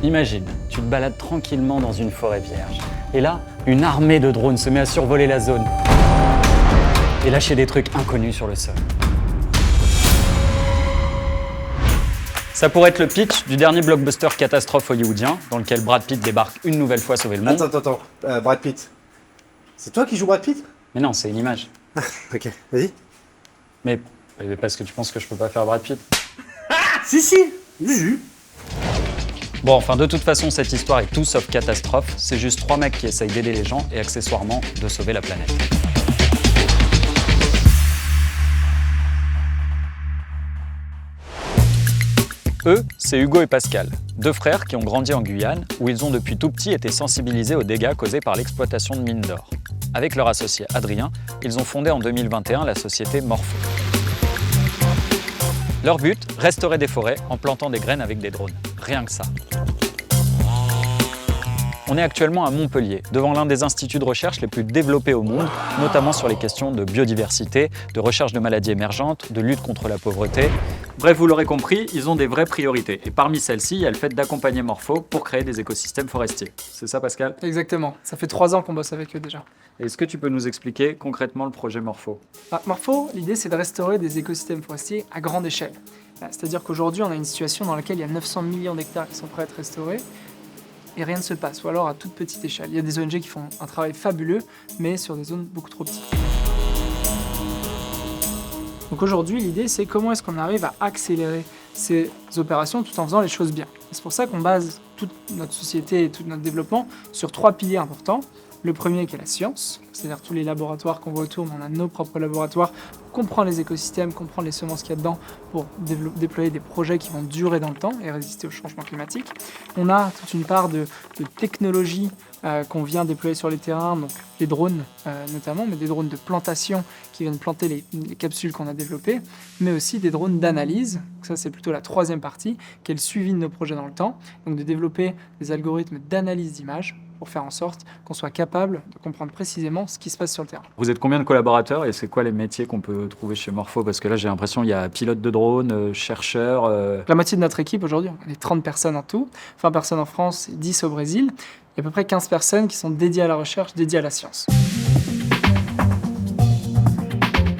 Imagine, tu te balades tranquillement dans une forêt vierge. Et là, une armée de drones se met à survoler la zone et lâcher des trucs inconnus sur le sol. Ça pourrait être le pitch du dernier blockbuster catastrophe hollywoodien, dans lequel Brad Pitt débarque une nouvelle fois sauver le monde. Attends, Brad Pitt. C'est toi qui joues Brad Pitt? Mais non, c'est une image. Ok, vas-y. Mais parce que tu penses que je peux pas faire Brad Pitt? Si, Juju. Bon, enfin, de toute façon, cette histoire est tout sauf catastrophe. C'est juste 3 mecs qui essayent d'aider les gens et accessoirement de sauver la planète. Eux, c'est Hugo et Pascal, 2 frères qui ont grandi en Guyane, où ils ont depuis tout petits été sensibilisés aux dégâts causés par l'exploitation de mines d'or. Avec leur associé Adrien, ils ont fondé en 2021 la société Morpho. Leur but, restaurer des forêts en plantant des graines avec des drones. Rien que ça. On est actuellement à Montpellier, devant l'un des instituts de recherche les plus développés au monde, notamment sur les questions de biodiversité, de recherche de maladies émergentes, de lutte contre la pauvreté. Bref, vous l'aurez compris, ils ont des vraies priorités. Et parmi celles-ci, il y a le fait d'accompagner Morpho pour créer des écosystèmes forestiers. C'est ça, Pascal? Exactement. Ça fait 3 ans qu'on bosse avec eux déjà. Est-ce que tu peux nous expliquer concrètement le projet Morpho? Morpho, l'idée c'est de restaurer des écosystèmes forestiers à grande échelle. C'est-à-dire qu'aujourd'hui, on a une situation dans laquelle il y a 900 millions d'hectares qui sont prêts à être restaurés et rien ne se passe, ou alors à toute petite échelle. Il y a des ONG qui font un travail fabuleux, mais sur des zones beaucoup trop petites. Donc aujourd'hui, l'idée c'est comment est-ce qu'on arrive à accélérer ces opérations tout en faisant les choses bien. C'est pour ça qu'on base toute notre société et tout notre développement sur 3 piliers importants. Le premier qui est la science, c'est-à-dire tous les laboratoires qu'on voit autour, mais on a nos propres laboratoires pour comprendre les écosystèmes, comprendre les semences qu'il y a dedans, pour déployer des projets qui vont durer dans le temps et résister au changement climatique. On a toute une part de technologie qu'on vient déployer sur les terrains, donc les drones notamment, mais des drones de plantation qui viennent planter les capsules qu'on a développées, mais aussi des drones d'analyse. Donc ça, c'est plutôt la 3e partie, qui est le suivi de nos projets dans le temps, donc de développer des algorithmes d'analyse d'images pour faire en sorte qu'on soit capable de comprendre précisément ce qui se passe sur le terrain. Vous êtes combien de collaborateurs et c'est quoi les métiers qu'on peut trouver chez Morpho? Parce que là, j'ai l'impression qu'il y a pilote de drone, chercheur... La moitié de notre équipe aujourd'hui, on est 30 personnes en tout, 20 personnes en France et 10 au Brésil. Il y a à peu près 15 personnes qui sont dédiées à la recherche, dédiées à la science.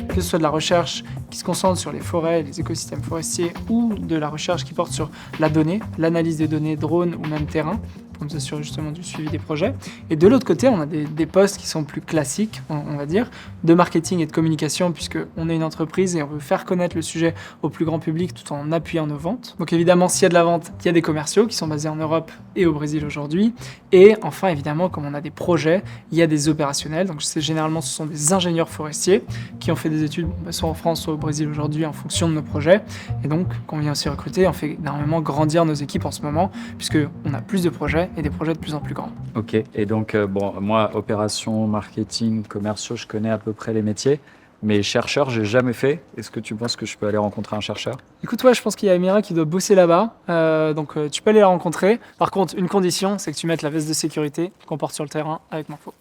Que ce soit de la recherche qui se concentre sur les forêts, les écosystèmes forestiers, ou de la recherche qui porte sur la donnée, l'analyse des données drone ou même terrain, pour nous assurer justement du suivi des projets. Et de l'autre côté, on a des postes qui sont plus classiques, on va dire, de marketing et de communication, puisqu'on est une entreprise et on veut faire connaître le sujet au plus grand public tout en appuyant nos ventes. Donc évidemment, s'il y a de la vente, il y a des commerciaux qui sont basés en Europe et au Brésil aujourd'hui. Et enfin, évidemment, comme on a des projets, il y a des opérationnels. Donc généralement, ce sont des ingénieurs forestiers qui ont fait des études soit en France, soit au Brésil aujourd'hui en fonction de nos projets. Et donc, qu'on vient aussi recruter, on fait énormément grandir nos équipes en ce moment, puisqu'on a plus de projets et des projets de plus en plus grands. Ok, et donc, moi, opération, marketing, commerciaux, je connais à peu près les métiers, mais chercheur, j'ai jamais fait. Est-ce que tu penses que je peux aller rencontrer un chercheur? Écoute, ouais, je pense qu'il y a Emira qui doit bosser là-bas, donc tu peux aller la rencontrer. Par contre, une condition, c'est que tu mettes la veste de sécurité qu'on porte sur le terrain avec Morpho.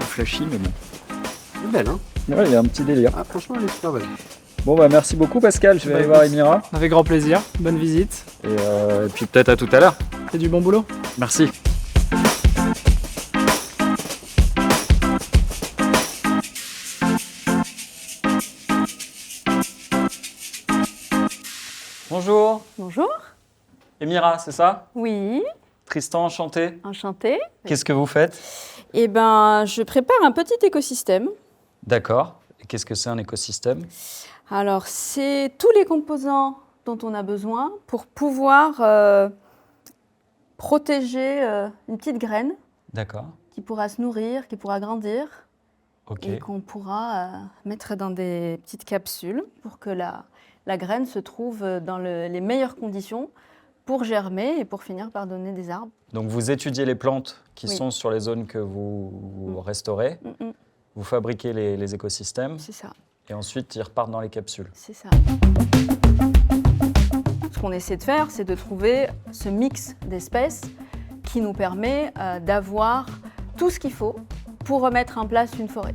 Flashy, mais bon. C'est belle, hein? Ouais, il y a un petit délire. Ah, franchement, elle est super belle. Bon, bah merci beaucoup, Pascal. Je vais aller voir Emira. Avec grand plaisir, bonne visite. Et puis peut-être à tout à l'heure. Fais du bon boulot. Merci. Bonjour. Bonjour. Emira, c'est ça? Oui, Tristan, enchanté. enchantée. Qu'est-ce que vous faites? Eh ben, je prépare un petit écosystème. D'accord. Et qu'est-ce que c'est un écosystème? Alors, c'est tous les composants dont on a besoin pour pouvoir protéger une petite graine D'accord. qui pourra se nourrir, qui pourra grandir Ok. et qu'on pourra mettre dans des petites capsules pour que la graine se trouve dans les meilleures conditions pour germer et pour finir par donner des arbres. Donc vous étudiez les plantes qui Oui. sont sur les zones que vous restaurez, Mm, vous fabriquez les écosystèmes c'est ça, et ensuite ils repartent dans les capsules. c'est ça. Ce qu'on essaie de faire, c'est de trouver ce mix d'espèces qui nous permet d'avoir tout ce qu'il faut pour remettre en place une forêt.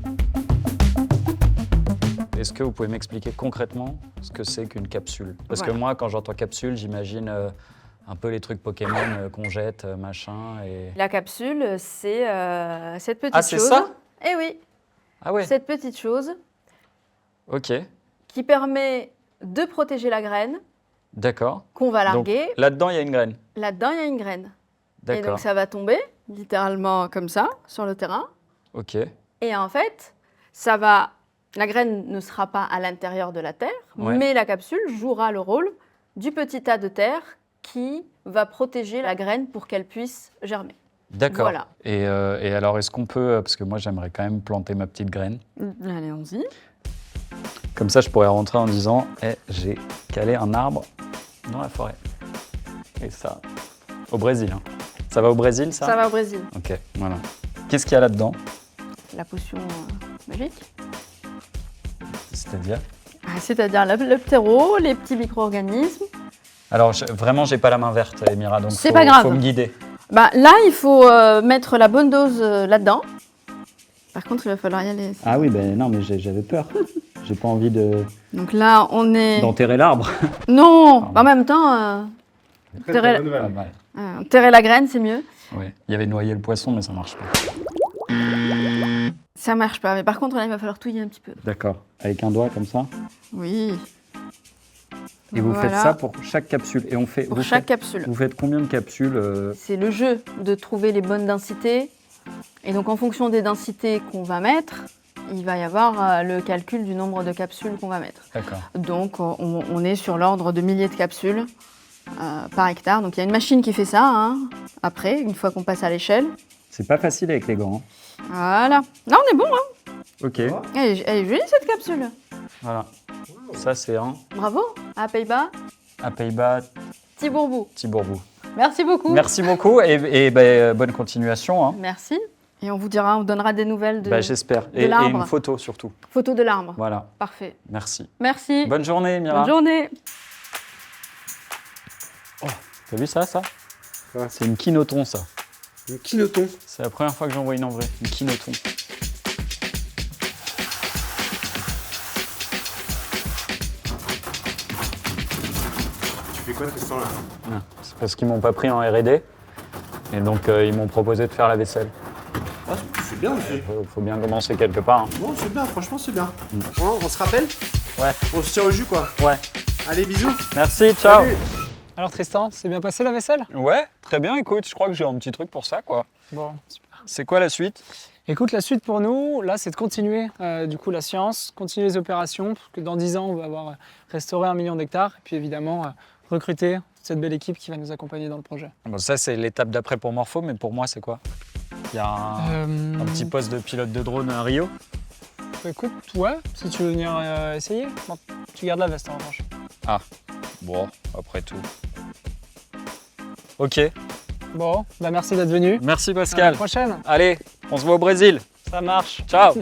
Et est-ce que vous pouvez m'expliquer concrètement ce que c'est qu'une capsule? Parce que Voilà. moi, quand j'entends capsule, j'imagine un peu les trucs Pokémon qu'on jette, machin. Et... La capsule, c'est cette petite Ah, c'est chose. ça? Eh oui, Ah ouais, cette petite chose ok, qui permet de protéger la graine d'accord. qu'on va Donc larguer. là-dedans, il y a une graine. Là-dedans, il y a une graine. Et D'accord, donc ça va tomber littéralement comme ça sur le terrain. ok, Et en fait, la graine ne sera pas à l'intérieur de la terre, Ouais. mais la capsule jouera le rôle du petit tas de terre qui va protéger la graine pour qu'elle puisse germer. d'accord. Voilà. Et alors, est-ce qu'on peut, parce que moi, j'aimerais quand même planter ma petite graine. Allez-y. Comme ça, je pourrais rentrer en disant, j'ai calé un arbre dans la forêt. Et ça, au Brésil. Hein. Ça va au Brésil, ça? Ça va au Brésil. Ok, voilà. Qu'est-ce qu'il y a là-dedans? La potion magique. C'est-à-dire? C'est-à-dire le ptéro, les petits micro-organismes. Alors, vraiment, j'ai pas la main verte, Emira, donc C'est pas grave. faut me guider. Là, il faut mettre la bonne dose là-dedans. Par contre, il va falloir y aller. Ah oui, ben non, mais j'avais peur. J'ai pas envie Donc là, on est... d'enterrer l'arbre. Non, en même temps, Très, très Terrell- bonne nouvelle. enterrer la graine, c'est mieux. Ouais. Il y avait noyé le poisson, mais ça marche pas. Ça marche pas, mais par contre, là, il va falloir touiller un petit peu. D'accord. Avec un doigt comme ça. Oui. Et vous Voilà. faites ça pour chaque capsule. Et on fait. Pour vous chaque faites, capsule. Vous faites combien de capsules C'est le jeu de trouver les bonnes densités. Et donc, en fonction des densités qu'on va mettre, il va y avoir le calcul du nombre de capsules qu'on va mettre. D'accord. Donc, on est sur l'ordre de milliers de capsules par hectare. Donc, il y a une machine qui fait ça, hein, après, une fois qu'on passe à l'échelle. C'est pas facile avec les gants. Voilà. Là, on est bon, hein. Ok. Elle est jolie, cette capsule. Voilà. Ça, c'est un Bravo. À Pays-Bas, à Pays-Bas, petit bourbou. Thibourbou. Merci beaucoup. Merci beaucoup et bonne continuation. Hein. Merci. Et on vous dira, on donnera des nouvelles de J'espère. de Et l'arbre. une photo surtout. photos de l'arbre. Voilà. Parfait. Merci. Merci. Bonne journée, Mira. Bonne journée. T'as vu ça Ouais. C'est une quinoton, ça. Une quinoton. C'est la première fois que j'en vois une en vrai. Une quinoton. Tu fais quoi, Tristan, là? Ah, c'est parce qu'ils m'ont pas pris en R&D. Et donc, ils m'ont proposé de faire la vaisselle. Ah, c'est bien aussi. Faut bien commencer quelque part. Hein. Bon, c'est bien, franchement, c'est bien. Bon, on se rappelle? Ouais. On se tient au jus, quoi. Ouais. Allez, bisous. Merci, ciao. Salut. Alors Tristan, c'est bien passé la vaisselle? Ouais, très bien. Écoute, je crois que j'ai un petit truc pour ça, quoi. Bon, super. C'est quoi la suite? Écoute, la suite pour nous, là, c'est de continuer du coup la science, continuer les opérations, parce que dans 10 ans, on va avoir restauré 1 million d'hectares, et puis évidemment, recruter cette belle équipe qui va nous accompagner dans le projet. Bon, ça, c'est l'étape d'après pour Morpho, mais pour moi, c'est quoi? Il y a un petit poste de pilote de drone à Rio. Écoute, ouais, si tu veux venir essayer. Bon, tu gardes la veste en revanche. Bon, après tout. Ok, Bon, bah merci d'être venu. merci À la Pascal. prochaine. Allez, on se voit au Brésil. Ça marche. Ciao.